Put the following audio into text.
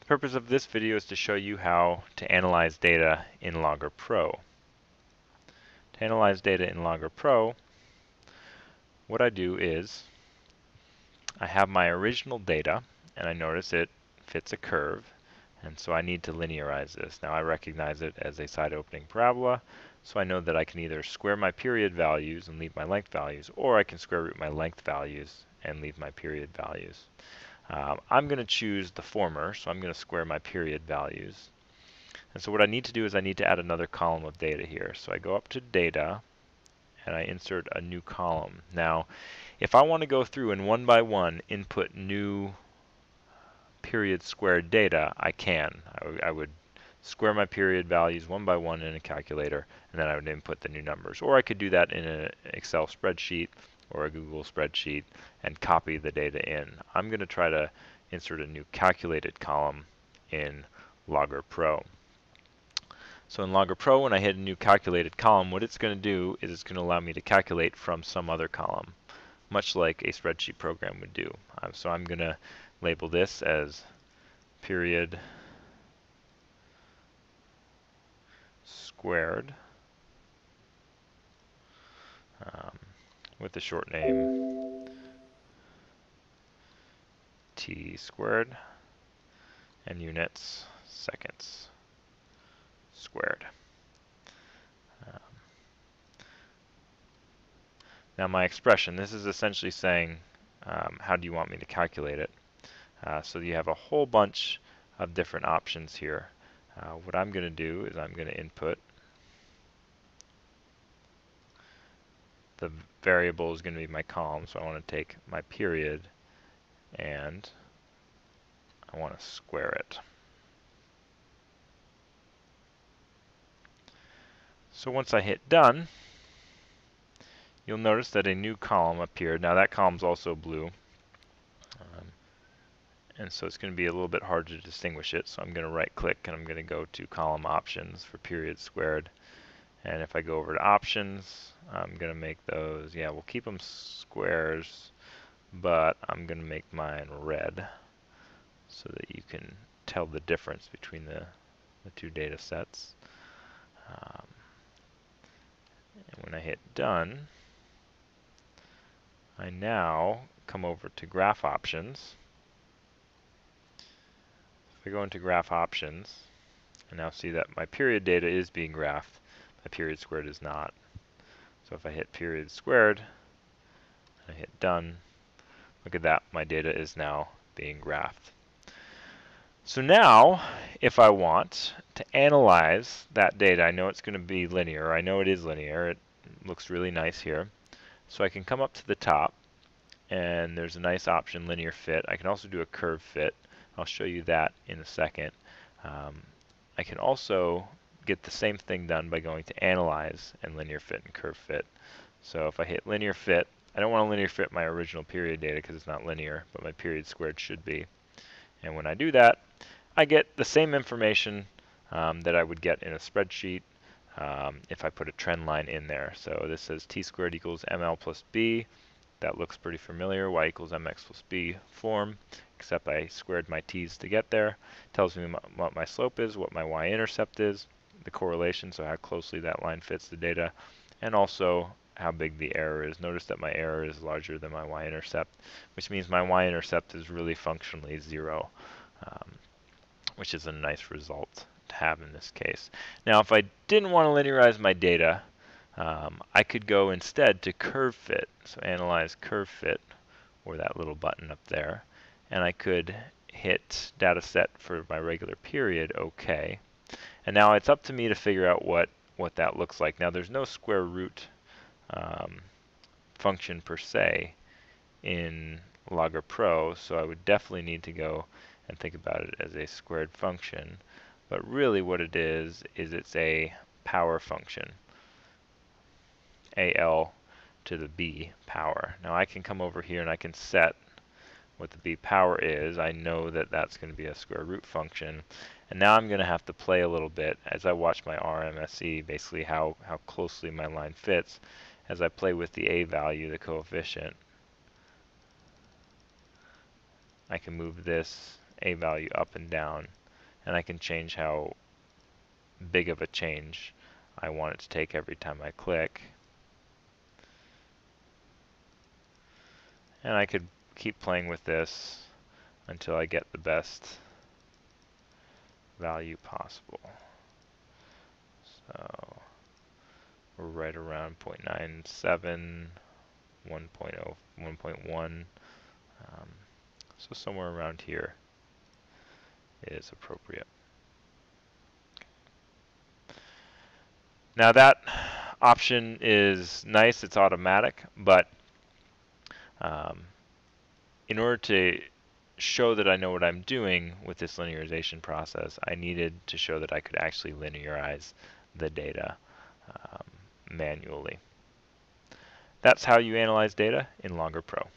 The purpose of this video is to show you how to analyze data in LoggerPro. To analyze data in LoggerPro, what I do is I have my original data and I notice it fits a curve, and so I need to linearize this. Now I recognize it as a side opening parabola, so I know that I can either square my period values and leave my length values, or I can square root my length values and leave my period values. I'm going to choose the former, so I'm going to square my period values. And so what I need to do is I need to add another column of data here. So I go up to Data, and I insert a new column. Now, if I want to go through and one by one input new period squared data, I can. I would square my period values one by one in a calculator, and then I would input the new numbers. Or I could do that in an Excel spreadsheet or a Google spreadsheet and copy the data in. I'm going to try to insert a new calculated column in LoggerPro. So in LoggerPro, when I hit a new calculated column, what it's going to do is it's going to allow me to calculate from some other column, much like a spreadsheet program would do. So I'm going to label this as period squared with the short name t squared and units seconds squared. Now my expression, this is essentially saying how do you want me to calculate it. So you have a whole bunch of different options here. What I'm going to do is I'm going to input the variable is going to be my column, so I want to take my period and I want to square it. So once I hit done, you'll notice that a new column appeared. Now that column's also blue, and so it's going to be a little bit hard to distinguish it. So I'm going to right click and I'm going to go to column options for period squared. And if I go over to options, I'm going to make those, we'll keep them squares, but I'm going to make mine red so that you can tell the difference between the two data sets. And when I hit done, I now come over to graph options. If I go into graph options, I now see that my period data is being graphed. My period squared is not. So if I hit period squared, and I hit done, look at that, my data is now being graphed. So now, if I want to analyze that data, I know it's going to be linear. I know it is linear. It looks really nice here. So I can come up to the top, and there's a nice option, linear fit. I can also do a curve fit. I'll show you that in a second. I can also get the same thing done by going to Analyze and Linear Fit and Curve Fit. So if I hit Linear Fit, I don't want to linear fit my original period data because it's not linear, but my period squared should be. And when I do that, I get the same information that I would get in a spreadsheet if I put a trend line in there. So this says t squared equals ml plus b. That looks pretty familiar, y equals mx plus b form, except I squared my t's to get there. Tells me what my slope is, what my y-intercept is, the correlation, so how closely that line fits the data, and also how big the error is. Notice that my error is larger than my y-intercept, which means my y-intercept is really functionally 0, which is a nice result to have in this case. Now if I didn't want to linearize my data, I could go instead to curve fit. So analyze curve fit, or that little button up there, and I could hit data set for my regular period, OK. And now it's up to me to figure out what that looks like. Now there's no square root function per se in LoggerPro, so I would definitely need to go and think about it as a squared function. But really what it is it's a power function. AL to the B power. Now I can come over here and I can set what the B power is. I know that that's going to be a square root function. And now I'm going to have to play a little bit as I watch my RMSE, basically how closely my line fits. As I play with the A value, the coefficient, I can move this a value up and down, and I can change how big of a change I want it to take every time I click. And I could keep playing with this until I get the best value possible. So we're right around 0.97, 1.0, 1.1. So somewhere around here is appropriate. Now that option is nice, it's automatic, but in order to show that I know what I'm doing with this linearization process, I needed to show that I could actually linearize the data manually. That's how you analyze data in LoggerPro.